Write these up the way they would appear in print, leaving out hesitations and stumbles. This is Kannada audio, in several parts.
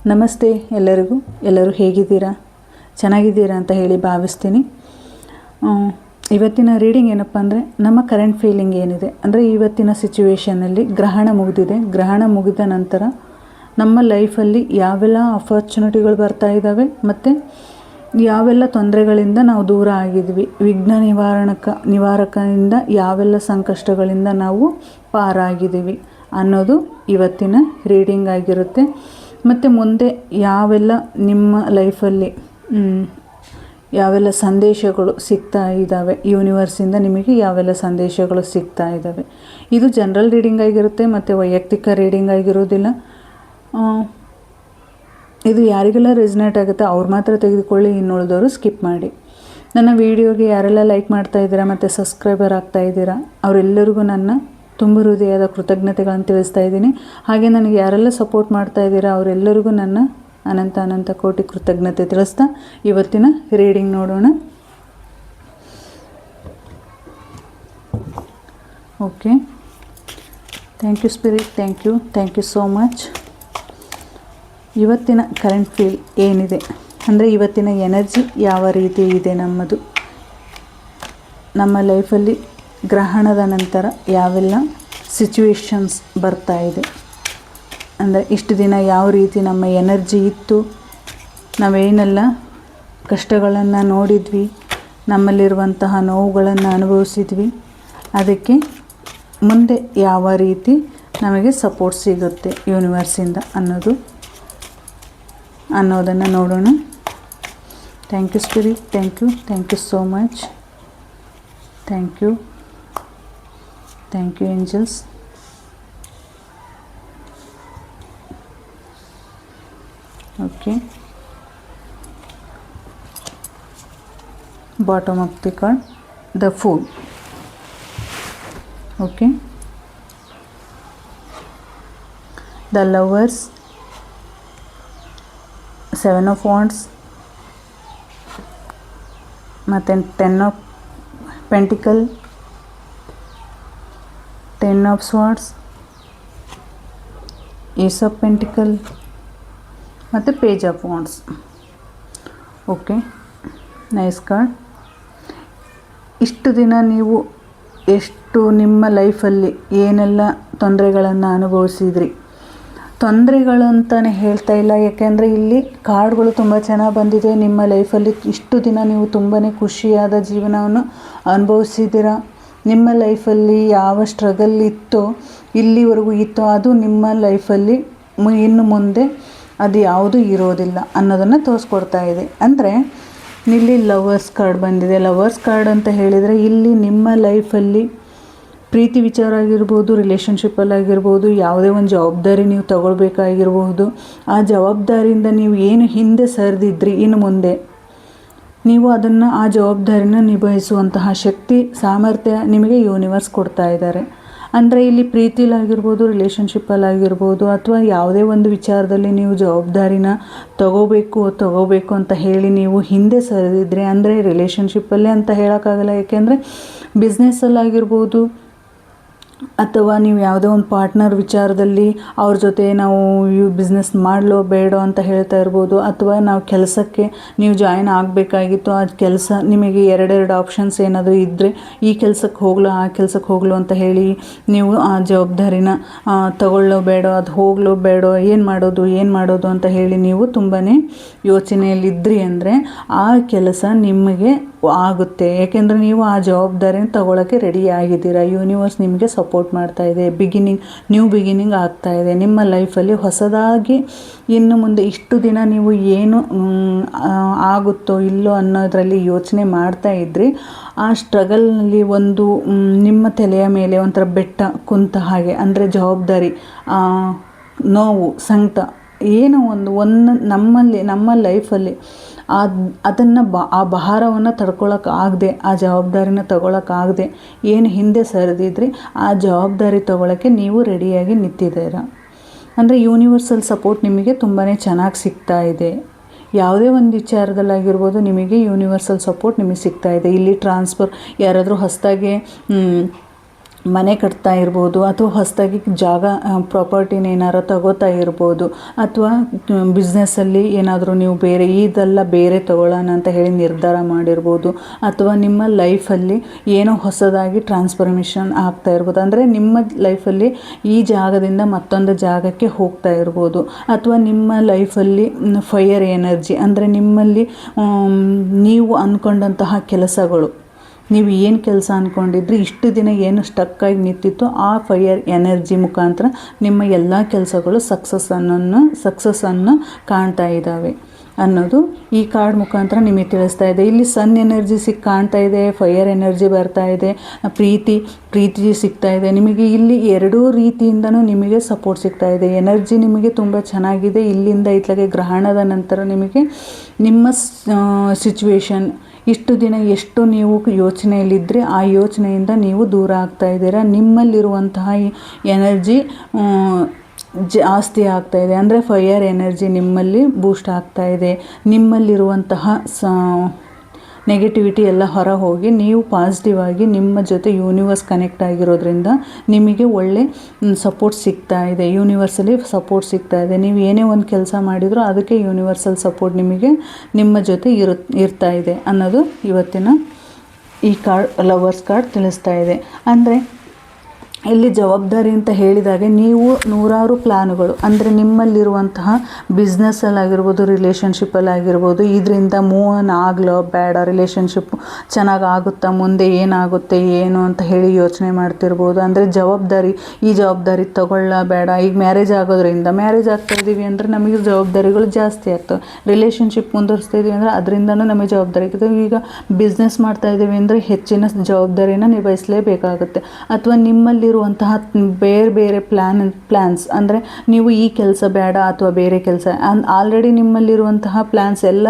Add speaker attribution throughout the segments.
Speaker 1: ನಮಸ್ತೆ ಎಲ್ಲರಿಗೂ. ಎಲ್ಲರೂ ಹೇಗಿದ್ದೀರಾ? ಚೆನ್ನಾಗಿದ್ದೀರಾ ಅಂತ ಹೇಳಿ ಭಾವಿಸ್ತೀನಿ. ಇವತ್ತಿನ ರೀಡಿಂಗ್ ಏನಪ್ಪ ಅಂದರೆ, ನಮ್ಮ ಕರೆಂಟ್ ಫೀಲಿಂಗ್ ಏನಿದೆ ಅಂದರೆ, ಇವತ್ತಿನ ಸಿಚುವೇಷನಲ್ಲಿ ಗ್ರಹಣ ಮುಗಿದಿದೆ. ಗ್ರಹಣ ಮುಗಿದ ನಂತರ ನಮ್ಮ ಲೈಫಲ್ಲಿ ಯಾವೆಲ್ಲ ಅಪರ್ಚುನಿಟಿಗಳು ಬರ್ತಾ ಇದ್ದಾವೆ ಮತ್ತು ಯಾವೆಲ್ಲ ತೊಂದರೆಗಳಿಂದ ನಾವು ದೂರ ಆಗಿದ್ವಿ, ವಿಘ್ನ ನಿವಾರಕದಿಂದ ಯಾವೆಲ್ಲ ಸಂಕಷ್ಟಗಳಿಂದ ನಾವು ಪಾರಾಗಿದ್ದೀವಿ ಅನ್ನೋದು ಇವತ್ತಿನ ರೀಡಿಂಗ್ ಆಗಿರುತ್ತೆ. ಮತ್ತು ಮುಂದೆ ಯಾವೆಲ್ಲ ನಿಮ್ಮ ಲೈಫಲ್ಲಿ ಯಾವೆಲ್ಲ ಸಂದೇಶಗಳು ಸಿಗ್ತಾ ಇದ್ದಾವೆ, ಯೂನಿವರ್ಸಿಂದ ನಿಮಗೆ ಯಾವೆಲ್ಲ ಸಂದೇಶಗಳು ಸಿಗ್ತಾ ಇದ್ದಾವೆ. ಇದು ಜನರಲ್ ರೀಡಿಂಗ್ ಆಗಿರುತ್ತೆ ಮತ್ತು ವೈಯಕ್ತಿಕ ರೀಡಿಂಗ್ ಆಗಿರೋದಿಲ್ಲ. ಇದು ಯಾರಿಗೆಲ್ಲ ರೆಸನೇಟ್ ಆಗುತ್ತೆ ಅವ್ರು ಮಾತ್ರ ತೆಗೆದುಕೊಳ್ಳಿ, ಇನ್ನುಳಿದವರು ಸ್ಕಿಪ್ ಮಾಡಿ. ನನ್ನ ವಿಡಿಯೋಗೆ ಯಾರೆಲ್ಲ ಲೈಕ್ ಮಾಡ್ತಾ ಇದ್ದೀರಾ ಮತ್ತು ಸಬ್ಸ್ಕ್ರೈಬರ್ ಆಗ್ತಾ ಇದ್ದೀರಾ ಅವರೆಲ್ಲರಿಗೂ ನನ್ನ ತುಂಬ ಹೃದಯದ ಕೃತಜ್ಞತೆಗಳನ್ನು ತಿಳಿಸ್ತಾ ಇದ್ದೀನಿ. ಹಾಗೆ ನನಗೆ ಯಾರೆಲ್ಲ ಸಪೋರ್ಟ್ ಮಾಡ್ತಾ ಇದ್ದೀರಾ ಅವರೆಲ್ಲರಿಗೂ ನನ್ನ ಅನಂತ ಕೋಟಿ ಕೃತಜ್ಞತೆ ತಿಳಿಸ್ತಾ ಇವತ್ತಿನ ರೀಡಿಂಗ್ ನೋಡೋಣ. Okay, thank you spirit, thank you so much. ಇವತ್ತಿನ ಕರೆಂಟ್ ಫೀಲ್ ಏನಿದೆ ಅಂದರೆ, ಇವತ್ತಿನ ಎನರ್ಜಿ ಯಾವ ರೀತಿ ಇದೆ ನಮ್ಮದು, ನಮ್ಮ ಲೈಫಲ್ಲಿ ಗ್ರಹಣದ ನಂತರ ಯಾವೆಲ್ಲ ಸಿಚುವೇಶನ್ಸ್ ಬರ್ತಾ ಇದೆ ಅಂದರೆ, ಇಷ್ಟು ದಿನ ಯಾವ ರೀತಿ ನಮ್ಮ ಎನರ್ಜಿ ಇತ್ತು, ನಾವೇನೆಲ್ಲ ಕಷ್ಟಗಳನ್ನು ನೋಡಿದ್ವಿ, ನಮ್ಮಲ್ಲಿರುವಂತಹ ನೋವುಗಳನ್ನು ಅನುಭವಿಸಿದ್ವಿ, ಅದಕ್ಕೆ ಮುಂದೆ ಯಾವ ರೀತಿ ನಮಗೆ ಸಪೋರ್ಟ್ ಸಿಗುತ್ತೆ ಯೂನಿವರ್ಸಿಂದ ಅನ್ನೋದನ್ನು ನೋಡೋಣ. Thank you spirit, thank you so much. Thank you angels. Okay, bottom of the card, the fool. Okay, the lovers, 7 of wands ಮತ್ತು 10 of pentacle, 10 of swords, ace of pentacle ಮತ್ತು page of wands. Okay, nice card. ಇಷ್ಟು ದಿನ ನೀವು ಎಷ್ಟು ನಿಮ್ಮ ಲೈಫಲ್ಲಿ ಏನೆಲ್ಲ ತೊಂದರೆಗಳನ್ನು ಅನುಭವಿಸಿದ್ರಿ, ತೊಂದರೆಗಳು ಅಂತಲೇ ಹೇಳ್ತಾ ಇಲ್ಲ, ಯಾಕೆಂದರೆ ಇಲ್ಲಿ ಕಾರ್ಡ್ಗಳು ತುಂಬ ಚೆನ್ನಾಗಿ ಬಂದಿದೆ. ನಿಮ್ಮ ಲೈಫಲ್ಲಿ ಇಷ್ಟು ದಿನ ನೀವು ತುಂಬಾ ಖುಷಿಯಾದ ಜೀವನವನ್ನು ಅನುಭವಿಸಿದ್ದೀರ. ನಿಮ್ಮ ಲೈಫಲ್ಲಿ ಯಾವ ಸ್ಟ್ರಗಲ್ ಇತ್ತೋ, ಇಲ್ಲಿವರೆಗೂ ಇತ್ತೋ, ಅದು ನಿಮ್ಮ ಲೈಫಲ್ಲಿ ಇನ್ನು ಮುಂದೆ ಅದು ಯಾವುದೂ ಇರೋದಿಲ್ಲ ಅನ್ನೋದನ್ನು ತೋರಿಸ್ಕೊಡ್ತಾ ಇದೆ. ಅಂದರೆ ಇಲ್ಲಿ ಲವರ್ಸ್ ಕಾರ್ಡ್ ಬಂದಿದೆ. ಲವರ್ಸ್ ಕಾರ್ಡ್ ಅಂತ ಹೇಳಿದರೆ, ಇಲ್ಲಿ ನಿಮ್ಮ ಲೈಫಲ್ಲಿ ಪ್ರೀತಿ ವಿಚಾರ ಆಗಿರ್ಬೋದು, ರಿಲೇಷನ್ಶಿಪ್ಪಲ್ಲಾಗಿರ್ಬೋದು, ಯಾವುದೇ ಒಂದು ಜವಾಬ್ದಾರಿ ನೀವು ತಗೊಳ್ಬೇಕಾಗಿರ್ಬೋದು, ಆ ಜವಾಬ್ದಾರಿಯಿಂದ ನೀವು ಏನು ಹಿಂದೆ ಸರಿದಿದ್ರಿ, ಇನ್ನು ಮುಂದೆ ನೀವು ಅದನ್ನು ಆ ಜವಾಬ್ದಾರಿನ ನಿಭಾಯಿಸುವಂತಹ ಶಕ್ತಿ, ಸಾಮರ್ಥ್ಯ ನಿಮಗೆ ಯೂನಿವರ್ಸ್ ಕೊಡ್ತಾ ಇದ್ದಾರೆ. ಅಂದರೆ ಇಲ್ಲಿ ಪ್ರೀತಿಲಾಗಿರ್ಬೋದು, ರಿಲೇಷನ್ಶಿಪ್ಪಲ್ಲಾಗಿರ್ಬೋದು, ಅಥವಾ ಯಾವುದೇ ಒಂದು ವಿಚಾರದಲ್ಲಿ ನೀವು ಜವಾಬ್ದಾರಿನ ತಗೋಬೇಕು ಅಂತ ಹೇಳಿ ನೀವು ಹಿಂದೆ ಸರಿದಿದ್ರೆ, ಅಂದರೆ ರಿಲೇಷನ್ಶಿಪ್ಪಲ್ಲೇ ಅಂತ ಹೇಳೋಕ್ಕಾಗಲ್ಲ, ಯಾಕೆಂದರೆ ಬಿಸ್ನೆಸ್ಸಲ್ಲಾಗಿರ್ಬೋದು, ಅಥವಾ ನೀವು ಯಾವುದೋ ಒಂದು ಪಾರ್ಟ್ನರ್ ವಿಚಾರದಲ್ಲಿ ಅವ್ರ ಜೊತೆ ನಾವು ಬಿಸ್ನೆಸ್ ಮಾಡಲೋ ಬೇಡೋ ಅಂತ ಹೇಳ್ತಾ ಇರ್ಬೋದು, ಅಥವಾ ನಾವು ಕೆಲಸಕ್ಕೆ ನೀವು ಜಾಯಿನ್ ಆಗಬೇಕಾಗಿತ್ತು, ಆ ಕೆಲಸ ನಿಮಗೆ ಎರಡೆರಡು ಆಪ್ಷನ್ಸ್ ಏನಾದರೂ ಇದ್ದರೆ, ಈ ಕೆಲಸಕ್ಕೆ ಹೋಗ್ಲೋ ಆ ಕೆಲಸಕ್ಕೆ ಹೋಗ್ಲೋ ಅಂತ ಹೇಳಿ ನೀವು ಆ ಜವಾಬ್ದಾರಿನ ತಗೊಳ್ಳೋ ಬೇಡೋ, ಅದು ಹೋಗ್ಲೋ ಬೇಡೋ, ಏನು ಮಾಡೋದು ಅಂತ ಹೇಳಿ ನೀವು ತುಂಬಾ ಯೋಚನೆಯಲ್ಲಿದ್ರಿ ಅಂದರೆ ಆ ಕೆಲಸ ನಿಮಗೆ ಆಗುತ್ತೆ. ಏಕೆಂದರೆ ನೀವು ಆ ಜವಾಬ್ದಾರಿನ ತಗೊಳ್ಳೋಕ್ಕೆ ರೆಡಿ ಆಗಿದ್ದೀರಾ. ಯೂನಿವರ್ಸ್ ನಿಮಗೆ ಸಪೋರ್ಟ್ ಮಾಡ್ತಾ ಇದೆ. ನ್ಯೂ ಬಿಗಿನಿಂಗ್ ಆಗ್ತಾ ಇದೆ ನಿಮ್ಮ ಲೈಫಲ್ಲಿ ಹೊಸದಾಗಿ. ಇನ್ನು ಮುಂದೆ ಇಷ್ಟು ದಿನ ನೀವು ಏನು ಆಗುತ್ತೋ ಇಲ್ಲೋ ಅನ್ನೋದರಲ್ಲಿ ಯೋಚನೆ ಮಾಡ್ತಾ ಇದ್ರಿ. ಆ ಸ್ಟ್ರಗಲ್ನಲ್ಲಿ ಒಂದು ನಿಮ್ಮ ತಲೆಯ ಮೇಲೆ ಒಂಥರ ಬೆಟ್ಟ ಕುಂತ ಹಾಗೆ, ಅಂದರೆ ಜವಾಬ್ದಾರಿ, ನೋವು, ಸಂಕಟ, ಏನೋ ಒಂದು ನಮ್ಮ ಲೈಫಲ್ಲಿ ಅದನ್ನು ಆ ಭಾರವನ್ನು ತಡ್ಕೊಳಕ್ಕಾಗದೆ, ಆ ಜವಾಬ್ದಾರಿನ ತಗೊಳಕ್ಕಾಗದೆ ಏನು ಹಿಂದೆ ಸರಿದಿದ್ರಿ, ಆ ಜವಾಬ್ದಾರಿ ತಗೊಳ್ಳೋಕ್ಕೆ ನೀವು ರೆಡಿಯಾಗಿ ನಿಂತಿದ್ದೀರ. ಅಂದರೆ ಯೂನಿವರ್ಸಲ್ ಸಪೋರ್ಟ್ ನಿಮಗೆ ತುಂಬಾ ಚೆನ್ನಾಗಿ ಸಿಗ್ತಾ ಇದೆ. ಯಾವುದೇ ಒಂದು ವಿಚಾರದಲ್ಲಾಗಿರ್ಬೋದು, ನಿಮಗೆ ಯೂನಿವರ್ಸಲ್ ಸಪೋರ್ಟ್ ನಿಮಗೆ ಸಿಗ್ತಾ ಇದೆ. ಇಲ್ಲಿ ಟ್ರಾನ್ಸ್ಫರ್, ಯಾರಾದರೂ ಹೊಸದಾಗಿ ಮನೆ ಕಟ್ತಾ ಇರ್ಬೋದು, ಅಥವಾ ಹೊಸದಾಗಿ ಜಾಗ ಪ್ರಾಪರ್ಟಿನ ಏನಾರು ತಗೋತಾ ಇರ್ಬೋದು, ಅಥವಾ ಬಿಸ್ನೆಸ್ಸಲ್ಲಿ ಏನಾದರೂ ನೀವು ಬೇರೆ ಇದೆಲ್ಲ ಬೇರೆ ತಗೊಳ್ಳೋಣ ಅಂತ ಹೇಳಿ ನಿರ್ಧಾರ ಮಾಡಿರ್ಬೋದು, ಅಥವಾ ನಿಮ್ಮ ಲೈಫಲ್ಲಿ ಏನೋ ಹೊಸದಾಗಿ ಟ್ರಾನ್ಸ್ಫಾರ್ಮೇಷನ್ ಆಗ್ತಾ ಇರ್ಬೋದು. ಅಂದರೆ ನಿಮ್ಮ ಲೈಫಲ್ಲಿ ಈ ಜಾಗದಿಂದ ಮತ್ತೊಂದು ಜಾಗಕ್ಕೆ ಹೋಗ್ತಾ ಇರ್ಬೋದು, ಅಥವಾ ನಿಮ್ಮ ಲೈಫಲ್ಲಿ ಫೈರ್ ಎನರ್ಜಿ ಅಂದರೆ ನಿಮ್ಮಲ್ಲಿ ನೀವು ಅಂದ್ಕೊಂಡಂತಹ ಕೆಲಸಗಳು, ನೀವು ಏನು ಕೆಲಸ ಅಂದ್ಕೊಂಡಿದ್ರಿ, ಇಷ್ಟು ದಿನ ಏನು ಸ್ಟಕ್ಕಾಗಿ ನಿಂತಿತ್ತು, ಆ ಫೈರ್ ಎನರ್ಜಿ ಮುಖಾಂತರ ನಿಮ್ಮ ಎಲ್ಲ ಕೆಲಸಗಳು ಸಕ್ಸಸ್ಸನ್ನು ಕಾಣ್ತಾ ಇದ್ದಾವೆ ಅನ್ನೋದು ಈ ಕಾರ್ಡ್ ಮುಖಾಂತರ ನಿಮಗೆ ತಿಳಿಸ್ತಾ ಇದೆ. ಇಲ್ಲಿ ಸನ್ ಎನರ್ಜಿ ಕಾಣ್ತಾ ಇದೆ, ಫೈರ್ ಎನರ್ಜಿ ಬರ್ತಾ ಇದೆ, ಪ್ರೀತಿ ಸಿಗ್ತಾ ಇದೆ ನಿಮಗೆ. ಇಲ್ಲಿ ಎರಡೂ ರೀತಿಯಿಂದನೂ ನಿಮಗೆ ಸಪೋರ್ಟ್ ಸಿಗ್ತಾ ಇದೆ. ಎನರ್ಜಿ ನಿಮಗೆ ತುಂಬ ಚೆನ್ನಾಗಿದೆ. ಇಲ್ಲಿಂದ ಇತ್ಲಾಗೆ ಗ್ರಹಣದ ನಂತರ ನಿಮಗೆ ನಿಮ್ಮ ಸಿಚುವೇಶನ್ ಇಷ್ಟು ದಿನ ಎಷ್ಟು ನೀವು ಯೋಚನೆಯಲ್ಲಿದ್ದರೆ ಆ ಯೋಚನೆಯಿಂದ ನೀವು ದೂರ ಆಗ್ತಾ ಇದ್ದೀರಾ. ನಿಮ್ಮಲ್ಲಿರುವಂತಹ ಎನರ್ಜಿ ಜಾಸ್ತಿ ಆಗ್ತಾ ಇದೆ. ಅಂದರೆ ಫೈರ್ ಎನರ್ಜಿ ನಿಮ್ಮಲ್ಲಿ ಬೂಸ್ಟ್ ಆಗ್ತಾ ಇದೆ. ನಿಮ್ಮಲ್ಲಿರುವಂತಹ ನೆಗೆಟಿವಿಟಿ ಎಲ್ಲ ಹೊರ ಹೋಗಿ ನೀವು ಪಾಸಿಟಿವ್ ಆಗಿ ನಿಮ್ಮ ಜೊತೆ ಯೂನಿವರ್ಸ್ ಕನೆಕ್ಟ್ ಆಗಿರೋದ್ರಿಂದ ನಿಮಗೆ ಒಳ್ಳೆ ಸಪೋರ್ಟ್ ಸಿಗ್ತಾ ಇದೆ. ಯೂನಿವರ್ಸಲ್ಲಿ ಸಪೋರ್ಟ್ ಸಿಗ್ತಾ ಇದೆ. ನೀವು ಏನೇ ಒಂದು ಕೆಲಸ ಮಾಡಿದರೂ ಅದಕ್ಕೆ ಯೂನಿವರ್ಸಲ್ ಸಪೋರ್ಟ್ ನಿಮಗೆ ನಿಮ್ಮ ಜೊತೆ ಇರ್ತಾ ಇದೆ ಅನ್ನೋದು ಇವತ್ತಿನ ಈ ಕಾರ್ಡ್, ಲವರ್ಸ್ ಕಾರ್ಡ್ ತಿಳಿಸ್ತಾ ಇದೆ. ಅಂದರೆ ಇಲ್ಲಿ ಜವಾಬ್ದಾರಿ ಅಂತ ಹೇಳಿದಾಗೆ ನೀವು ನೂರಾರು ಪ್ಲ್ಯಾನುಗಳು, ಅಂದರೆ ನಿಮ್ಮಲ್ಲಿರುವಂತಹ ಬಿಸ್ನೆಸ್ಸಲ್ಲಾಗಿರ್ಬೋದು, ರಿಲೇಷನ್ಶಿಪ್ಪಲ್ಲಾಗಿರ್ಬೋದು, ಇದರಿಂದ ಮೂವ್ ಆನ್ ಆಗಲೋ ಬೇಡ, ರಿಲೇಷನ್ಶಿಪ್ ಚೆನ್ನಾಗಿ ಆಗುತ್ತಾ, ಮುಂದೆ ಏನಾಗುತ್ತೆ ಏನು ಅಂತ ಹೇಳಿ ಯೋಚನೆ ಮಾಡ್ತಿರ್ಬೋದು. ಅಂದರೆ ಈ ಜವಾಬ್ದಾರಿ ತಗೊಳ್ಳ ಬೇಡ. ಈಗ ಮ್ಯಾರೇಜ್ ಆಗೋದ್ರಿಂದ, ಮ್ಯಾರೇಜ್ ಆಗ್ತಾಯಿದ್ದೀವಿ ಅಂದರೆ ನಮಗೆ ಜವಾಬ್ದಾರಿಗಳು ಜಾಸ್ತಿ ಆಗ್ತವೆ. ರಿಲೇಷನ್ಶಿಪ್ ಮುಂದುವರಿಸ್ತಾ ಇದ್ದೀವಿ ಅಂದರೆ ಅದರಿಂದನೂ ನಮಗೆ ಜವಾಬ್ದಾರಿ ಆಗ್ತದೆ. ಈಗ ಬಿಸ್ನೆಸ್ ಮಾಡ್ತಾಯಿದ್ದೀವಿ ಅಂದರೆ ಹೆಚ್ಚಿನ ಜವಾಬ್ದಾರಿನ ನಿಭಾಯಿಸಲೇಬೇಕಾಗುತ್ತೆ. ಅಥವಾ ನಿಮ್ಮಲ್ಲಿ ಇರುವಂತಹ ಬೇರೆ ಪ್ಲ್ಯಾನ್ಸ್, ಅಂದರೆ ನೀವು ಈ ಕೆಲಸ ಬೇಡ ಅಥವಾ ಬೇರೆ ಕೆಲಸ, ಆಲ್ರೆಡಿ ನಿಮ್ಮಲ್ಲಿರುವಂತಹ ಪ್ಲ್ಯಾನ್ಸ್ ಎಲ್ಲ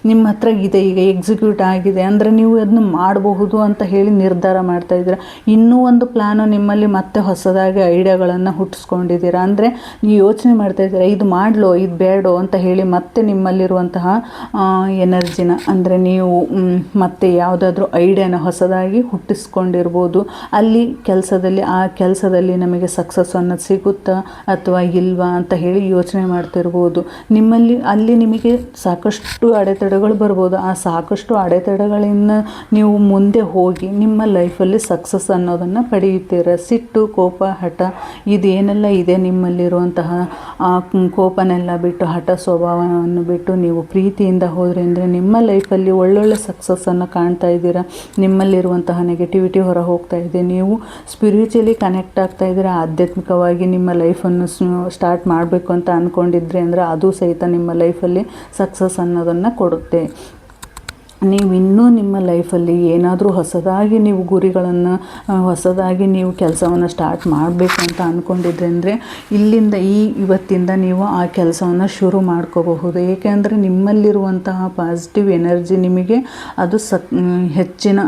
Speaker 1: ನಿಮ್ಮ ಹತ್ರ ಇದೆ, ಈಗ ಎಕ್ಸಿಕ್ಯೂಟ್ ಆಗಿದೆ, ಅಂದರೆ ನೀವು ಅದನ್ನು ಮಾಡಬಹುದು ಅಂತ ಹೇಳಿ ನಿರ್ಧಾರ ಮಾಡ್ತಾ ಇದ್ದೀರಾ. ಇನ್ನೂ ಒಂದು ಪ್ಲ್ಯಾನು ನಿಮ್ಮಲ್ಲಿ ಮತ್ತೆ ಹೊಸದಾಗಿ ಐಡಿಯಾಗಳನ್ನು ಹುಟ್ಟಿಸ್ಕೊಂಡಿದ್ದೀರಾ. ಅಂದರೆ ನೀವು ಯೋಚನೆ ಮಾಡ್ತಾ ಇದ್ದೀರಾ, ಇದು ಮಾಡಲೋ ಇದು ಬೇಡೋ ಅಂತ ಹೇಳಿ ಮತ್ತೆ ನಿಮ್ಮಲ್ಲಿರುವಂತಹ ಎನರ್ಜಿನ, ಅಂದರೆ ನೀವು ಮತ್ತೆ ಯಾವುದಾದ್ರೂ ಐಡಿಯಾನ ಹೊಸದಾಗಿ ಹುಟ್ಟಿಸ್ಕೊಂಡಿರ್ಬೋದು. ಅಲ್ಲಿ ಆ ಕೆಲಸದಲ್ಲಿ ನಮಗೆ ಸಕ್ಸಸ್ ಅನ್ನೋದು ಸಿಗುತ್ತಾ ಅಥವಾ ಇಲ್ವಾ ಅಂತ ಹೇಳಿ ಯೋಚನೆ ಮಾಡ್ತಿರ್ಬೋದು. ಅಲ್ಲಿ ನಿಮಗೆ ಸಾಕಷ್ಟು ಅಡೆತಡೆಗಳು ಬರ್ಬೋದು. ಆ ಸಾಕಷ್ಟು ಅಡೆತಡೆಗಳಿಂದ ನೀವು ಮುಂದೆ ಹೋಗಿ ನಿಮ್ಮ ಲೈಫಲ್ಲಿ ಸಕ್ಸಸ್ ಅನ್ನೋದನ್ನು ಪಡೆಯುತ್ತೀರ. ಸಿಟ್ಟು, ಕೋಪ, ಹಠ ಇದೇನೆಲ್ಲ ಇದೆ ನಿಮ್ಮಲ್ಲಿರುವಂತಹ ಕೋಪನೆಲ್ಲ ಬಿಟ್ಟು, ಹಠ ಸ್ವಭಾವವನ್ನು ಬಿಟ್ಟು ನೀವು ಪ್ರೀತಿಯಿಂದ ಹೋದರೆ ಅಂದರೆ ನಿಮ್ಮ ಲೈಫಲ್ಲಿ ಒಳ್ಳೊಳ್ಳೆ ಸಕ್ಸಸ್ಸನ್ನು ಕಾಣ್ತಾ ಇದ್ದೀರಾ. ನಿಮ್ಮಲ್ಲಿರುವಂತಹ ನೆಗೆಟಿವಿಟಿ ಹೊರ ಹೋಗ್ತಾ ಇದೆ. ನೀವು ಸ್ಪಿರಿಚುವಲಿ ಕನೆಕ್ಟ್ ಆಗ್ತಾ ಇದ್ದೀರಾ. ಆಧ್ಯಾತ್ಮಿಕವಾಗಿ ನಿಮ್ಮ ಲೈಫನ್ನು ಸ್ಟಾರ್ಟ್ ಮಾಡಬೇಕು ಅಂತ ಅಂದ್ಕೊಂಡಿದ್ರಿ ಅಂದರೆ ಅದು ಸಹಿತ ನಿಮ್ಮ ಲೈಫಲ್ಲಿ ಸಕ್ಸಸ್ ಅನ್ನೋದನ್ನು ಕೊಡುತ್ತೆ. ನೀವು ಇನ್ನೂ ನಿಮ್ಮ ಲೈಫಲ್ಲಿ ಏನಾದರೂ ಹೊಸದಾಗಿ ನೀವು ಗುರಿಗಳನ್ನು, ಹೊಸದಾಗಿ ನೀವು ಕೆಲಸವನ್ನು ಸ್ಟಾರ್ಟ್ ಮಾಡಬೇಕು ಅಂತ ಅಂದ್ಕೊಂಡಿದ್ರಿ ಅಂದರೆ ಇವತ್ತಿಂದ ನೀವು ಆ ಕೆಲಸವನ್ನು ಶುರು ಮಾಡ್ಕೋಬಹುದು. ಏಕೆಂದರೆ ನಿಮ್ಮಲ್ಲಿರುವಂತಹ ಪಾಸಿಟಿವ್ ಎನರ್ಜಿ ನಿಮಗೆ ಅದು ಹೆಚ್ಚಿನ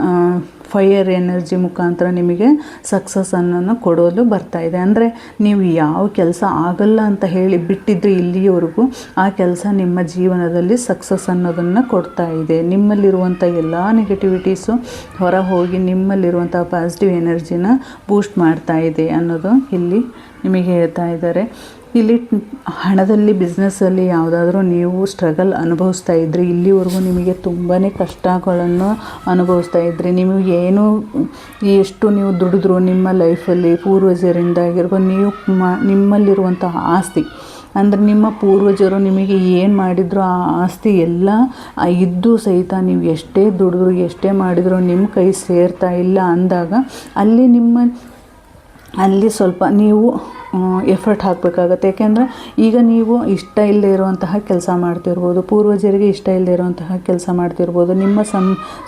Speaker 1: ಫೈರ್ ಎನರ್ಜಿ ಮುಖಾಂತರ ನಿಮಗೆ ಸಕ್ಸಸ್ ಅನ್ನೋನ್ನು ಕೊಡೋದು ಬರ್ತಾ ಇದೆ. ಅಂದರೆ ನೀವು ಯಾವ ಕೆಲಸ ಆಗಲ್ಲ ಅಂತ ಹೇಳಿ ಬಿಟ್ಟಿದ್ರೆ ಇಲ್ಲಿಯವರೆಗೂ ಆ ಕೆಲಸ ನಿಮ್ಮ ಜೀವನದಲ್ಲಿ ಸಕ್ಸಸ್ ಅನ್ನೋದನ್ನು ಕೊಡ್ತಾ ಇದೆ. ನಿಮ್ಮಲ್ಲಿರುವಂಥ ಎಲ್ಲ ನೆಗೆಟಿವಿಟೀಸು ಹೊರ ಹೋಗಿ ನಿಮ್ಮಲ್ಲಿರುವಂಥ ಪಾಸಿಟಿವ್ ಎನರ್ಜಿನ ಬೂಸ್ಟ್ ಮಾಡ್ತಾ ಇದೆ ಅನ್ನೋದು ಇಲ್ಲಿ ನಿಮಗೆ ಹೇಳ್ತಾ ಇದ್ದಾರೆ. ಇಲ್ಲಿ ಹಣದಲ್ಲಿ, ಬಿಸ್ನೆಸ್ಸಲ್ಲಿ ಯಾವುದಾದ್ರೂ ನೀವು ಸ್ಟ್ರಗಲ್ ಅನುಭವಿಸ್ತಾ ಇದ್ರಿ, ಇಲ್ಲಿವರೆಗೂ ನಿಮಗೆ ತುಂಬಾ ಕಷ್ಟಗಳನ್ನು ಅನುಭವಿಸ್ತಾ ಇದ್ರಿ, ನಿಮಗೆ ಎಷ್ಟು ನೀವು ದುಡಿದ್ರು ನಿಮ್ಮ ಲೈಫಲ್ಲಿ ಪೂರ್ವಜರಿಂದ ಆಗಿರ್ಬೋದು, ನಿಮ್ಮಲ್ಲಿರುವಂತಹ ಆಸ್ತಿ, ಅಂದರೆ ನಿಮ್ಮ ಪೂರ್ವಜರು ನಿಮಗೆ ಏನು ಮಾಡಿದ್ರು ಆ ಆಸ್ತಿ ಎಲ್ಲ ಇದ್ದು ಸಹಿತ ನೀವು ಎಷ್ಟೇ ದುಡಿದ್ರು ಎಷ್ಟೇ ಮಾಡಿದ್ರು ನಿಮ್ಮ ಕೈ ಸೇರ್ತಾ ಇಲ್ಲ ಅಂದಾಗ ಅಲ್ಲಿ ಸ್ವಲ್ಪ ನೀವು ಎಫರ್ಟ್ ಹಾಕಬೇಕಾಗತ್ತೆ. ಯಾಕೆಂದರೆ ಈಗ ನೀವು ಇಷ್ಟ ಇಲ್ಲದೆ ಇರುವಂತಹ ಕೆಲಸ ಮಾಡ್ತಿರ್ಬೋದು, ಪೂರ್ವಜರಿಗೆ ಇಷ್ಟ ಇಲ್ಲದೆ ಇರುವಂತಹ ಕೆಲಸ ಮಾಡ್ತಿರ್ಬೋದು, ನಿಮ್ಮ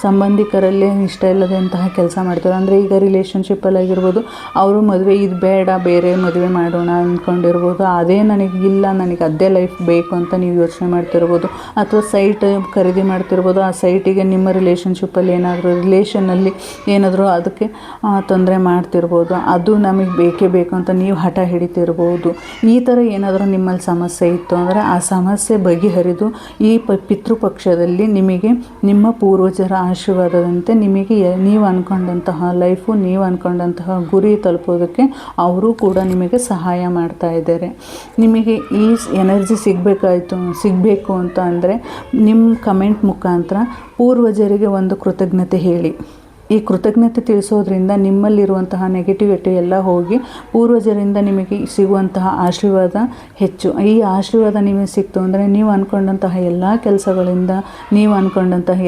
Speaker 1: ಸಂಬಂಧಿಕರಲ್ಲೇ ಇಷ್ಟ ಇಲ್ಲದಂತಹ ಕೆಲಸ ಮಾಡ್ತಿರೋ, ಅಂದರೆ ಈಗ ರಿಲೇಷನ್ಶಿಪ್ಪಲ್ಲಾಗಿರ್ಬೋದು, ಅವರು ಮದುವೆ ಇದು ಬೇಡ ಬೇರೆ ಮದುವೆ ಮಾಡೋಣ ಅಂದ್ಕೊಂಡಿರ್ಬೋದು, ಅದೇ ನನಗೆ ಅದೇ ಲೈಫ್ ಬೇಕು ಅಂತ ನೀವು ಯೋಚನೆ ಮಾಡ್ತಿರ್ಬೋದು. ಅಥವಾ ಸೈಟ್ ಖರೀದಿ ಮಾಡ್ತಿರ್ಬೋದು, ಆ ಸೈಟಿಗೆ ನಿಮ್ಮ ರಿಲೇಷನ್ಶಿಪ್ಪಲ್ಲಿ ರಿಲೇಷನಲ್ಲಿ ಏನಾದರೂ ಅದಕ್ಕೆ ತೊಂದರೆ ಮಾಡ್ತಿರ್ಬೋದು. ಅದು ನಮಗೆ ಬೇಕೇ ಬೇಕು ಅಂತ ನೀವು ಹಠ ಹಿಡಿತಿರ್ಬೋದು. ಈ ಥರ ಏನಾದರೂ ನಿಮ್ಮಲ್ಲಿ ಸಮಸ್ಯೆ ಇತ್ತು ಅಂದರೆ ಆ ಸಮಸ್ಯೆ ಬಗೆಹರಿದು ಈ ಪಿತೃಪಕ್ಷದಲ್ಲಿ ನಿಮಗೆ ನಿಮ್ಮ ಪೂರ್ವಜರ ಆಶೀರ್ವಾದದಂತೆ ನಿಮಗೆ ನೀವು ಅಂದ್ಕೊಂಡಂತಹ ಲೈಫು, ನೀವು ಅಂದ್ಕೊಂಡಂತಹ ಗುರಿ ತಲುಪೋದಕ್ಕೆ ಅವರು ಕೂಡ ನಿಮಗೆ ಸಹಾಯ ಮಾಡ್ತಾ ಇದ್ದಾರೆ. ನಿಮಗೆ ಈ ಎನರ್ಜಿ ಸಿಗಬೇಕು ಅಂತ ಅಂದರೆ ನಿಮ್ಮ ಕಮೆಂಟ್ ಮುಖಾಂತರ ಪೂರ್ವಜರಿಗೆ ಒಂದು ಕೃತಜ್ಞತೆ ಹೇಳಿ. ಈ ಕೃತಜ್ಞತೆ ತಿಳಿಸೋದ್ರಿಂದ ನಿಮ್ಮಲ್ಲಿರುವಂತಹ ನೆಗೆಟಿವಿಟಿ ಎಲ್ಲ ಹೋಗಿ ಪೂರ್ವಜರಿಂದ ನಿಮಗೆ ಸಿಗುವಂತಹ ಆಶೀರ್ವಾದ ಹೆಚ್ಚು. ಈ ಆಶೀರ್ವಾದ ನಿಮಗೆ ಸಿಕ್ತು ಅಂದರೆ ನೀವು ಅಂದ್ಕೊಂಡಂತಹ ಎಲ್ಲ ಕೆಲಸಗಳಿಂದ, ನೀವು ಅಂದ್ಕೊಂಡಂತಹ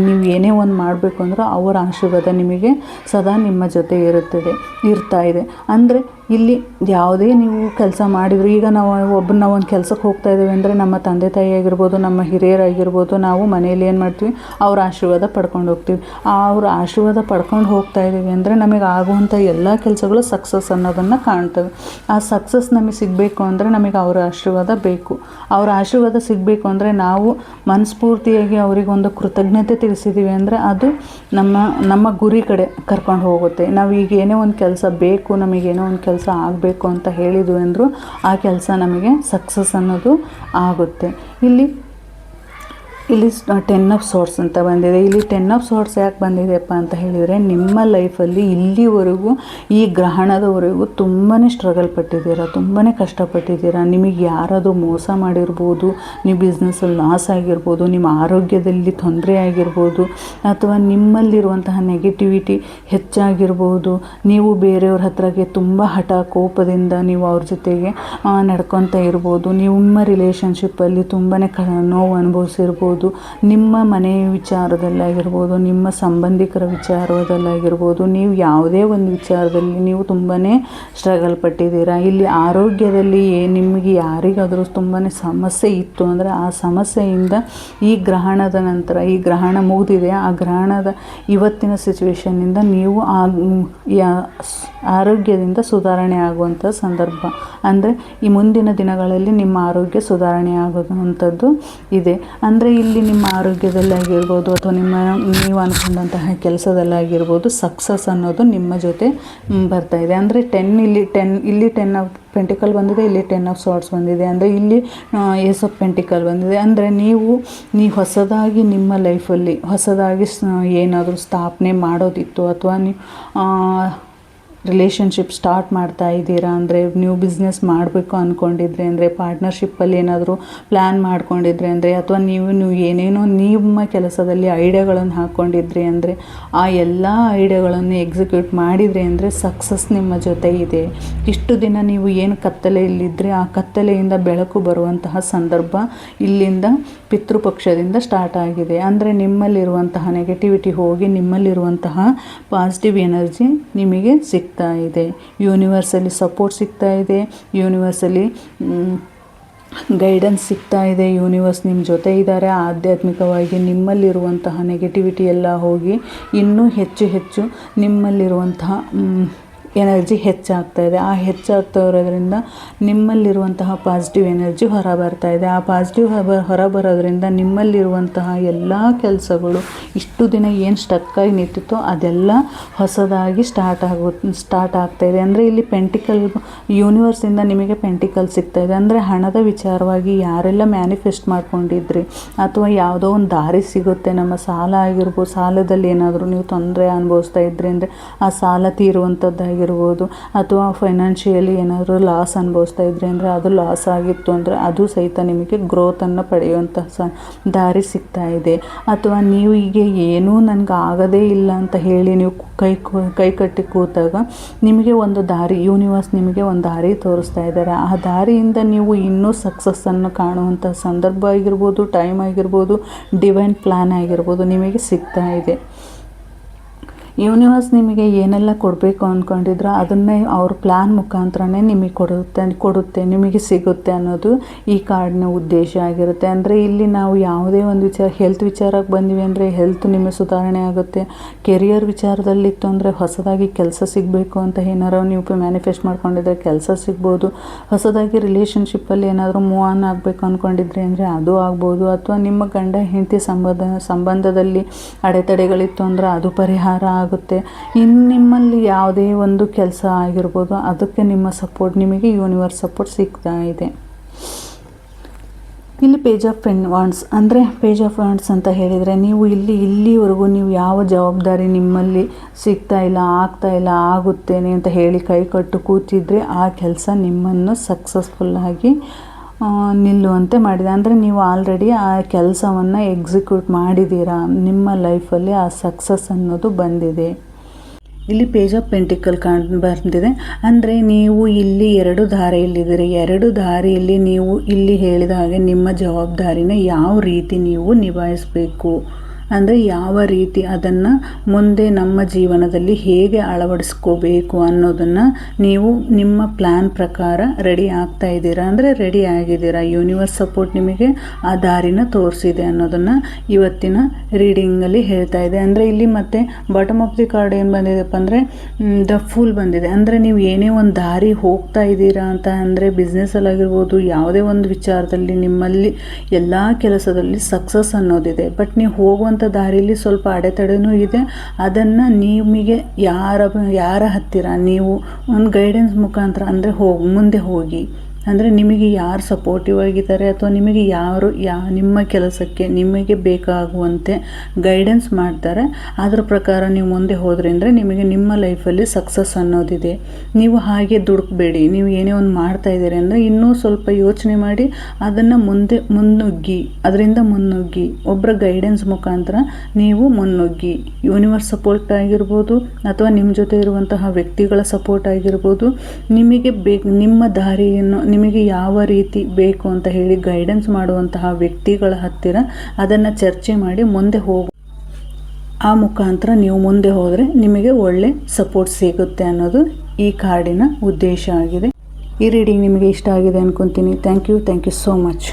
Speaker 1: ನೀವು ಏನೇ ಒಂದು ಮಾಡಬೇಕು ಅಂದರೂ ಅವರ ಆಶೀರ್ವಾದ ನಿಮಗೆ ಸದಾ ನಿಮ್ಮ ಜೊತೆ ಇರ್ತಾ ಇದೆ. ಅಂದರೆ ಇಲ್ಲಿ ಯಾವುದೇ ನೀವು ಕೆಲಸ ಮಾಡಿದ್ರು, ಈಗ ನಾವು ಒಂದು ಕೆಲಸಕ್ಕೆ ಹೋಗ್ತಾ ಇದ್ದೀವಿ ಅಂದರೆ ನಮ್ಮ ತಂದೆ ತಾಯಿ ಆಗಿರ್ಬೋದು, ನಮ್ಮ ಹಿರಿಯರಾಗಿರ್ಬೋದು, ನಾವು ಮನೇಲಿ ಏನು ಮಾಡ್ತೀವಿ, ಅವ್ರ ಆಶೀರ್ವಾದ ಪಡ್ಕೊಂಡು ಹೋಗ್ತೀವಿ. ಅವ್ರ ಆಶೀರ್ವಾದ ಪಡ್ಕೊಂಡು ಹೋಗ್ತಾ ಇದ್ದೀವಿ ಅಂದರೆ ನಮಗೆ ಆಗುವಂಥ ಎಲ್ಲ ಕೆಲಸಗಳು ಸಕ್ಸಸ್ ಅನ್ನೋದನ್ನು ಕಾಣ್ತವೆ. ಆ ಸಕ್ಸಸ್ ನಮಗೆ ಸಿಗಬೇಕು ಅಂದರೆ ನಮಗೆ ಅವರ ಆಶೀರ್ವಾದ ಬೇಕು. ಅವರ ಆಶೀರ್ವಾದ ಸಿಗಬೇಕು ಅಂದರೆ ನಾವು ಮನಸ್ಫೂರ್ತಿಯಾಗಿ ಅವರಿಗೊಂದು ಕೃತಜ್ಞತೆ ತಿಳಿಸಿದ್ದೀವಿ ಅಂದರೆ ಅದು ನಮ್ಮ ಗುರಿ ಕಡೆ ಕರ್ಕೊಂಡು ಹೋಗುತ್ತೆ. ನಾವು ಈಗ ಏನೇ ಒಂದು ಕೆಲಸ ಬೇಕು, ನಮಗೇನೋ ಒಂದು ಕೆಲಸ ಆಗಬೇಕು ಅಂತ ಹೇಳಿದ್ವಿ ಅಂದರೂ ಆ ಕೆಲಸ ನಮಗೆ ಸಕ್ಸಸ್ ಅನ್ನೋದು ಆಗುತ್ತೆ. ಇಲ್ಲಿ 10 ಆಫ್ ಸೋರ್ಸ್ ಅಂತ ಬಂದಿದೆ. ಇಲ್ಲಿ 10 ಆಫ್ ಸೋರ್ಸ್ ಯಾಕೆ ಬಂದಿದೆಯಪ್ಪ ಅಂತ ಹೇಳಿದರೆ, ನಿಮ್ಮ ಲೈಫಲ್ಲಿ ಇಲ್ಲಿವರೆಗೂ ಈ ಗ್ರಹಣದವರೆಗೂ ತುಂಬಾ ಸ್ಟ್ರಗಲ್ ಪಟ್ಟಿದ್ದೀರಾ, ತುಂಬಾ ಕಷ್ಟಪಟ್ಟಿದ್ದೀರಾ. ನಿಮಗೆ ಯಾರಾದರೂ ಮೋಸ ಮಾಡಿರ್ಬೋದು, ನೀವು ಬಿಸ್ನೆಸ್ಸಲ್ಲಿ ಲಾಸ್ ಆಗಿರ್ಬೋದು, ನಿಮ್ಮ ಆರೋಗ್ಯದಲ್ಲಿ ತೊಂದರೆ ಆಗಿರ್ಬೋದು, ಅಥವಾ ನಿಮ್ಮಲ್ಲಿರುವಂತಹ ನೆಗೆಟಿವಿಟಿ ಹೆಚ್ಚಾಗಿರ್ಬೋದು. ನೀವು ಬೇರೆಯವ್ರ ಹತ್ರಗೆ ತುಂಬ ಹಠ ಕೋಪದಿಂದ ನೀವು ಅವ್ರ ಜೊತೆಗೆ ನಡ್ಕೊತಾ ಇರ್ಬೋದು. ನಿಮ್ಮ ರಿಲೇಷನ್ಶಿಪ್ಪಲ್ಲಿ ತುಂಬಾ ನೋವು ಅನುಭವಿಸಿರ್ಬೋದು. ನಿಮ್ಮ ಮನೆ ವಿಚಾರದಲ್ಲಾಗಿರ್ಬೋದು, ನಿಮ್ಮ ಸಂಬಂಧಿಕರ ವಿಚಾರದಲ್ಲಾಗಿರ್ಬೋದು, ನೀವು ಯಾವುದೇ ಒಂದು ವಿಚಾರದಲ್ಲಿ ನೀವು ತುಂಬಾ ಸ್ಟ್ರಗಲ್ ಪಟ್ಟಿದ್ದೀರಾ. ಇಲ್ಲಿ ಆರೋಗ್ಯದಲ್ಲಿ ನಿಮಗೆ ಯಾರಿಗಾದರೂ ತುಂಬಾ ಸಮಸ್ಯೆ ಇತ್ತು ಅಂದರೆ ಆ ಸಮಸ್ಯೆಯಿಂದ ಈ ಗ್ರಹಣದ ನಂತರ, ಈ ಗ್ರಹಣ ಮುಗಿದಿದೆ, ಆ ಗ್ರಹಣದ ಇವತ್ತಿನ ಸಿಚುವೇಶನ್ನಿಂದ ನೀವು ಆರೋಗ್ಯದಿಂದ ಸುಧಾರಣೆ ಆಗುವಂಥ ಸಂದರ್ಭ. ಅಂದರೆ ಈ ಮುಂದಿನ ದಿನಗಳಲ್ಲಿ ನಿಮ್ಮ ಆರೋಗ್ಯ ಸುಧಾರಣೆ ಆಗುವಂಥದ್ದು ಇದೆ. ಅಂದರೆ ಇಲ್ಲಿ ನಿಮ್ಮ ಆರೋಗ್ಯದಲ್ಲಾಗಿರ್ಬೋದು ಅಥವಾ ನೀವು ಅಂದ್ಕೊಂಡಂತಹ ಕೆಲಸದಲ್ಲಾಗಿರ್ಬೋದು ಸಕ್ಸಸ್ ಅನ್ನೋದು ನಿಮ್ಮ ಜೊತೆ ಬರ್ತಾ ಇದೆ. ಅಂದರೆ 10 ಆಫ್ ಪೆಂಟಿಕಲ್ ಬಂದಿದೆ, ಇಲ್ಲಿ 10 ಆಫ್ ಸಾರ್ಟ್ಸ್ ಬಂದಿದೆ. ಅಂದರೆ ಇಲ್ಲಿ ಏಸ್ ಆಫ್ ಪೆಂಟಿಕಲ್ ಬಂದಿದೆ. ಅಂದರೆ ನೀವು ಹೊಸದಾಗಿ ನಿಮ್ಮ ಲೈಫಲ್ಲಿ ಹೊಸದಾಗಿ ಏನಾದರೂ ಸ್ಥಾಪನೆ ಮಾಡೋದಿತ್ತು, ಅಥವಾ ನೀವು ರಿಲೇಷನ್ಶಿಪ್ ಸ್ಟಾರ್ಟ್ ಮಾಡ್ತಾ ಇದ್ದೀರಾ ಅಂದರೆ, ನೀವು ಬಿಸ್ನೆಸ್ ಮಾಡಬೇಕು ಅಂದ್ಕೊಂಡಿದ್ರೆ ಅಂದರೆ, ಪಾರ್ಟ್ನರ್ಶಿಪ್ಪಲ್ಲಿ ಏನಾದರೂ ಪ್ಲ್ಯಾನ್ ಮಾಡ್ಕೊಂಡಿದ್ರೆ ಅಂದರೆ, ಅಥವಾ ನೀವು ಏನೇನೋ ನಿಮ್ಮ ಕೆಲಸದಲ್ಲಿ ಐಡಿಯಾಗಳನ್ನು ಹಾಕ್ಕೊಂಡಿದ್ರಿ ಅಂದರೆ ಆ ಎಲ್ಲ ಐಡಿಯಾಗಳನ್ನು ಎಕ್ಸಿಕ್ಯೂಟ್ ಮಾಡಿದ್ರಿ ಅಂದರೆ ಸಕ್ಸಸ್ ನಿಮ್ಮ ಜೊತೆ ಇದೆ. ಇಷ್ಟು ದಿನ ನೀವು ಏನು ಕತ್ತಲೆಯಲ್ಲಿದ್ದರೆ ಆ ಕತ್ತಲೆಯಿಂದ ಬೆಳಕು ಬರುವಂತಹ ಸಂದರ್ಭ ಇಲ್ಲಿಂದ ಪಿತೃಪಕ್ಷದಿಂದ ಸ್ಟಾರ್ಟ್ ಆಗಿದೆ. ಅಂದರೆ ನಿಮ್ಮಲ್ಲಿರುವಂತಹ ನೆಗೆಟಿವಿಟಿ ಹೋಗಿ ನಿಮ್ಮಲ್ಲಿರುವಂತಹ ಪಾಸಿಟಿವ್ ಎನರ್ಜಿ ನಿಮಗೆ ಸಿಗ್ತಾ ಇದೆ. ಯೂನಿವರ್ಸಲ್ಲಿ ಸಪೋರ್ಟ್ ಸಿಗ್ತಾ ಇದೆ, ಯೂನಿವರ್ಸಲ್ಲಿ ಗೈಡೆನ್ಸ್ ಸಿಗ್ತಾ ಇದೆ. ಯೂನಿವರ್ಸ್ ನಿಮ್ಮ ಜೊತೆ ಇದ್ದಾರೆ. ಆಧ್ಯಾತ್ಮಿಕವಾಗಿ ನಿಮ್ಮಲ್ಲಿರುವಂತಹ ನೆಗೆಟಿವಿಟಿ ಎಲ್ಲ ಹೋಗಿ ಇನ್ನೂ ಹೆಚ್ಚು ನಿಮ್ಮಲ್ಲಿರುವಂತಹ ಎನರ್ಜಿ ಹೆಚ್ಚಾಗ್ತಾ ಇದೆ. ಆ ಹೆಚ್ಚಾಗ್ತಾ ಇರೋದ್ರಿಂದ ನಿಮ್ಮಲ್ಲಿರುವಂತಹ ಪಾಸಿಟಿವ್ ಎನರ್ಜಿ ಹೊರ ಬರ್ತಾ ಇದೆ. ಆ ಪಾಸಿಟಿವ್ ಹೊರ ಬರೋದ್ರಿಂದ ನಿಮ್ಮಲ್ಲಿರುವಂತಹ ಎಲ್ಲ ಕೆಲಸಗಳು ಇಷ್ಟು ದಿನ ಏನು ಸ್ಟಕ್ಕಾಗಿ ನಿಂತಿತ್ತೋ ಅದೆಲ್ಲ ಹೊಸದಾಗಿ ಸ್ಟಾರ್ಟ್ ಆಗ್ತಾ ಇದೆ. ಅಂದರೆ ಇಲ್ಲಿ ಪೆಂಟಿಕಲ್ ಯೂನಿವರ್ಸಿಂದ ನಿಮಗೆ ಪೆಂಟಿಕಲ್ ಸಿಗ್ತಾ ಇದೆ. ಅಂದರೆ ಹಣದ ವಿಚಾರವಾಗಿ ಯಾರೆಲ್ಲ ಮ್ಯಾನಿಫೆಸ್ಟ್ ಮಾಡ್ಕೊಂಡಿದ್ರಿ ಅಥವಾ ಯಾವುದೋ ಒಂದು ದಾರಿ ಸಿಗುತ್ತೆ, ನಮ್ಮ ಸಾಲ ಆಗಿರ್ಬೋದು, ಸಾಲದಲ್ಲಿ ಏನಾದರೂ ನೀವು ತೊಂದರೆ ಅನುಭವಿಸ್ತಾ ಇದ್ರಿ ಅಂದರೆ ಆ ಸಾಲ ತೀರುವಂಥದ್ದಾಗಿರ್ಬೋದು, ಅಥವಾ ಫೈನಾನ್ಷಿಯಲಿ ಏನಾದರೂ ಲಾಸ್ ಅನುಭವಿಸ್ತಾ ಇದ್ರಿ ಅಂದರೆ ಅದು ಲಾಸ್ ಆಗಿತ್ತು ಅಂದರೆ ಅದು ಸಹಿತ ನಿಮಗೆ ಗ್ರೋತನ್ನು ಪಡೆಯುವಂತಹ ದಾರಿ ಸಿಗ್ತಾ ಇದೆ. ಅಥವಾ ನೀವು ಈಗ ಏನೂ ನನಗೆ ಆಗೋದೇ ಇಲ್ಲ ಅಂತ ಹೇಳಿ ನೀವು ಕೈ ಕಟ್ಟಿ ಕೂತಾಗ ನಿಮಗೆ ಒಂದು ದಾರಿ, ಯೂನಿವರ್ಸ್ ನಿಮಗೆ ಒಂದು ದಾರಿ ತೋರಿಸ್ತಾ ಇದ್ದಾರೆ. ಆ ದಾರಿಯಿಂದ ನೀವು ಇನ್ನೂ ಸಕ್ಸಸ್ಸನ್ನು ಕಾಣುವಂಥ ಸಂದರ್ಭ ಆಗಿರ್ಬೋದು, ಟೈಮ್ ಆಗಿರ್ಬೋದು, ಡಿವೈನ್ ಪ್ಲ್ಯಾನ್ ಆಗಿರ್ಬೋದು ನಿಮಗೆ ಸಿಗ್ತಾ ಇದೆ. ಯೂನಿವರ್ಸ್ ನಿಮಗೆ ಏನೆಲ್ಲ ಕೊಡಬೇಕು ಅಂದ್ಕೊಂಡಿದ್ರೋ ಅದನ್ನೇ ಅವ್ರ ಪ್ಲ್ಯಾನ್ ಮುಖಾಂತರನೇ ನಿಮಗೆ ಕೊಡುತ್ತೆ, ನಿಮಗೆ ಸಿಗುತ್ತೆ ಅನ್ನೋದು ಈ ಕಾರ್ಡ್ನ ಉದ್ದೇಶ ಆಗಿರುತ್ತೆ. ಅಂದರೆ ಇಲ್ಲಿ ನಾವು ಯಾವುದೇ ಒಂದು ಹೆಲ್ತ್ ವಿಚಾರಕ್ಕೆ ಬಂದಿವಿ ಅಂದರೆ ಹೆಲ್ತ್ ನಿಮಗೆ ಸುಧಾರಣೆ ಆಗುತ್ತೆ. ಕೆರಿಯರ್ ವಿಚಾರದಲ್ಲಿತ್ತು ಅಂದರೆ ಹೊಸದಾಗಿ ಕೆಲಸ ಸಿಗಬೇಕು ಅಂತ ಏನಾರು ನೀವು ಮ್ಯಾನಿಫೆಸ್ಟ್ ಮಾಡ್ಕೊಂಡಿದ್ರೆ ಕೆಲಸ ಸಿಗ್ಬೋದು. ಹೊಸದಾಗಿ ರಿಲೇಷನ್ಶಿಪ್ಪಲ್ಲಿ ಏನಾದರೂ ಮೂವ್ ಆನ್ ಆಗಬೇಕು ಅಂದ್ಕೊಂಡಿದ್ರಿ ಅಂದರೆ ಅದು ಆಗ್ಬೋದು. ಅಥವಾ ನಿಮ್ಮ ಗಂಡ ಹೆಂಡತಿ ಸಂಬಂಧದಲ್ಲಿ ಅಡೆತಡೆಗಳಿತ್ತು ಅಂದರೆ ಅದು ಪರಿಹಾರ ಆಗುತ್ತೆ. ಇನ್ನು ನಿಮ್ಮಲ್ಲಿ ಯಾವುದೇ ಒಂದು ಕೆಲಸ ಆಗಿರ್ಬೋದು, ಅದಕ್ಕೆ ನಿಮ್ಮ ಸಪೋರ್ಟ್, ನಿಮಗೆ ಯೂನಿವರ್ಸ್ ಸಪೋರ್ಟ್ ಸಿಗ್ತಾ ಇದೆ. ಇಲ್ಲಿ ಪೇಜ್ ಆಫ್ ವಾಂಡ್ಸ್ ಅಂದರೆ ಪೇಜ್ ಆಫ್ ವಾಂಡ್ಸ್ ಅಂತ ಹೇಳಿದರೆ, ನೀವು ಇಲ್ಲಿವರೆಗೂ ನೀವು ಯಾವ ಜವಾಬ್ದಾರಿ ನಿಮ್ಮಲ್ಲಿ ಸಿಗ್ತಾ ಇಲ್ಲ, ಆಗ್ತಾ ಇಲ್ಲ, ಆಗುತ್ತೇನೆ ಅಂತ ಹೇಳಿ ಕೈಕಟ್ಟು ಕೂತಿದ್ರೆ ಆ ಕೆಲಸ ನಿಮ್ಮನ್ನು ಸಕ್ಸಸ್ಫುಲ್ಲಾಗಿ ನಿಲ್ಲುವಂತೆ ಮಾಡಿದೆ. ಅಂದರೆ ನೀವು ಆಲ್ರೆಡಿ ಆ ಕೆಲಸವನ್ನು ಎಕ್ಸಿಕ್ಯೂಟ್ ಮಾಡಿದ್ದೀರಾ, ನಿಮ್ಮ ಲೈಫಲ್ಲಿ ಆ ಸಕ್ಸಸ್ ಅನ್ನೋದು ಬಂದಿದೆ. ಇಲ್ಲಿ ಪೇಜ್ ಆಫ್ ಪೆಂಟಿಕಲ್ ಬಂದಿದೆ. ಅಂದರೆ ನೀವು ಇಲ್ಲಿ 2 ದಾರಿಯಲ್ಲಿದ್ದೀರಿ. 2 ದಾರಿಯಲ್ಲಿ ನೀವು ಇಲ್ಲಿ ಹೇಳಿದ ಹಾಗೆ ನಿಮ್ಮ ಜವಾಬ್ದಾರಿನ ಯಾವ ರೀತಿ ನೀವು ನಿಭಾಯಿಸಬೇಕು, ಅಂದರೆ ಯಾವ ರೀತಿ ಅದನ್ನು ಮುಂದೆ ನಮ್ಮ ಜೀವನದಲ್ಲಿ ಹೇಗೆ ಅಳವಡಿಸ್ಕೋಬೇಕು ಅನ್ನೋದನ್ನು ನೀವು ನಿಮ್ಮ ಪ್ಲ್ಯಾನ್ ಪ್ರಕಾರ ರೆಡಿ ಆಗ್ತಾ ಇದ್ದೀರಾ, ಅಂದರೆ ರೆಡಿ ಆಗಿದ್ದೀರಾ. ಯೂನಿವರ್ಸ್ ಸಪೋರ್ಟ್ ನಿಮಗೆ ಆ ದಾರಿನ ತೋರಿಸಿದೆ ಅನ್ನೋದನ್ನು ಇವತ್ತಿನ ರೀಡಿಂಗಲ್ಲಿ ಹೇಳ್ತಾ ಇದೆ. ಅಂದರೆ ಇಲ್ಲಿ ಮತ್ತೆ ಬಾಟಮ್ ಆಫ್ ದಿ ಕಾರ್ಡ್ ಏನು ಬಂದಿದೆಪ್ಪ ಅಂದರೆ ದ ಫೂಲ್ ಬಂದಿದೆ. ಅಂದರೆ ನೀವು ಏನೇ ಒಂದು ದಾರಿ ಹೋಗ್ತಾ ಇದ್ದೀರಾ ಅಂತ ಅಂದರೆ ಬಿಸ್ನೆಸ್ಸಲ್ಲಾಗಿರ್ಬೋದು, ಯಾವುದೇ ಒಂದು ವಿಚಾರದಲ್ಲಿ ನಿಮ್ಮಲ್ಲಿ ಎಲ್ಲ ಕೆಲಸದಲ್ಲಿ ಸಕ್ಸಸ್ ಅನ್ನೋದಿದೆ. ಬಟ್ ನೀವು ಹೋಗುವಂಥ ದಾರಿಯಲ್ಲಿ ಸ್ವಲ್ಪ ಅಡೆತಡೆನೂ ಇದೆ. ಅದನ್ನು ನಿಮಗೆ ಯಾರ ಹತ್ತಿರ ನೀವು ಒಂದು ಗೈಡೆನ್ಸ್ ಮುಖಾಂತರ ಅಂದರೆ ಮುಂದೆ ಹೋಗಿ, ಅಂದರೆ ನಿಮಗೆ ಯಾರು ಸಪೋರ್ಟಿವ್ ಆಗಿದ್ದಾರೆ ಅಥವಾ ನಿಮಗೆ ನಿಮ್ಮ ಕೆಲಸಕ್ಕೆ ನಿಮಗೆ ಬೇಕಾಗುವಂತೆ ಗೈಡೆನ್ಸ್ ಮಾಡ್ತಾರೆ, ಅದರ ಪ್ರಕಾರ ನೀವು ಮುಂದೆ ಹೋದ್ರಿ ಅಂದರೆ ನಿಮಗೆ ನಿಮ್ಮ ಲೈಫಲ್ಲಿ ಸಕ್ಸಸ್ ಅನ್ನೋದಿದೆ. ನೀವು ಹಾಗೆ ದುಡುಕಬೇಡಿ. ನೀವು ಏನೇ ಒಂದು ಮಾಡ್ತಾ ಇದ್ದೀರಿ ಅಂದರೆ ಇನ್ನೂ ಸ್ವಲ್ಪ ಯೋಚನೆ ಮಾಡಿ ಅದನ್ನು ಮುನ್ನುಗ್ಗಿ, ಅದರಿಂದ ಮುನ್ನುಗ್ಗಿ, ಒಬ್ಬರ ಗೈಡೆನ್ಸ್ ಮುಖಾಂತರ ನೀವು ಮುನ್ನುಗ್ಗಿ. ಯೂನಿವರ್ಸ್ ಸಪೋರ್ಟ್ ಆಗಿರ್ಬೋದು ಅಥವಾ ನಿಮ್ಮ ಜೊತೆ ಇರುವಂತಹ ವ್ಯಕ್ತಿಗಳ ಸಪೋರ್ಟ್ ಆಗಿರ್ಬೋದು, ನಿಮಗೆ ನಿಮ್ಮ ದಾರಿಯನ್ನು ನಿಮಗೆ ಯಾವ ರೀತಿ ಬೇಕು ಅಂತ ಹೇಳಿ ಗೈಡೆನ್ಸ್ ಮಾಡುವಂತಹ ವ್ಯಕ್ತಿಗಳ ಹತ್ತಿರ ಅದನ್ನು ಚರ್ಚೆ ಮಾಡಿ ಮುಂದೆ ಆ ಮುಖಾಂತರ ನೀವು ಮುಂದೆ ಹೋದರೆ ನಿಮಗೆ ಒಳ್ಳೆ ಸಪೋರ್ಟ್ ಸಿಗುತ್ತೆ ಅನ್ನೋದು ಈ ಕಾರ್ಡಿನ ಉದ್ದೇಶ ಆಗಿದೆ. ಈ ರೀಡಿಂಗ್ ನಿಮಗೆ ಇಷ್ಟ ಆಗಿದೆ ಅನ್ಕೊತೀನಿ. Thank you so much.